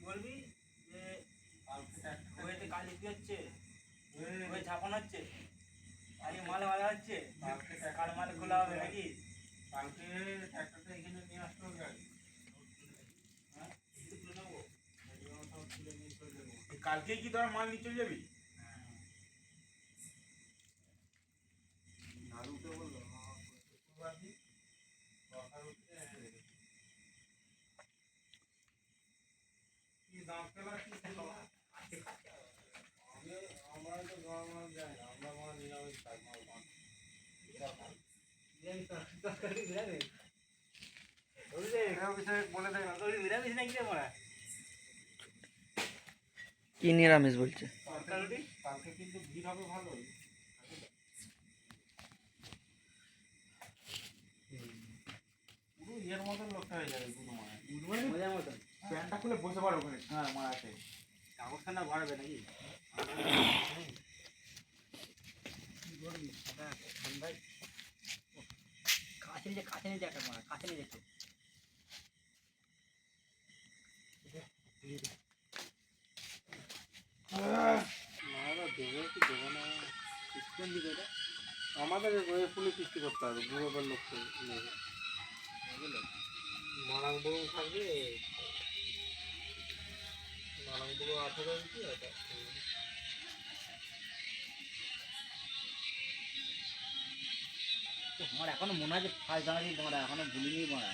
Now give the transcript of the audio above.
বলবি যে ওইতে কালি কি হচ্ছে, ওই ঝাপানো হচ্ছে, আজকে মাল মারা হচ্ছে, কার মাল খোলা হবে নাকি? কালকে ট্রাক্টরটা এখানে নিয়ে আসতে হবে গাড়ি। হ্যাঁ, তুলে নেবো। কালকে কি তোরা মাল নিয়ে চলে যাবি? নাড়ুকে বললো কি দাম পেলা কি আমরা তো গরম যায় না, আমরা মাল নিরামিষ খাই, মাল পান বলে দেয় নিরামিষ নাকি রে মারা? কি নিরামিষ বলছে? কালকে কিন্তু ভিড় হবে ভালো। পুরো ইয়ের মতন লোকটা হয়ে যাবে পুরো মজার মতন। প্যান্টটা খুলে বসে পারো ওখানে। হ্যাঁ মারাতে কাগজটা না ভরাবে নাকি? কাছে নিয়ে যাকে মারা, কাছে নিয়ে যাচ্ছে। আমাদের ফুলে কিস্তি করতে হবে, বুড়োদের লোককে মারাং বুড়ো থাকবে, মারাং বুড়ো 18 ইঞ্চি। আমার এখনো মনে হয় যে ফার্স্ট জানুয়ারি মারা, এখনো ভুলিনি মারা।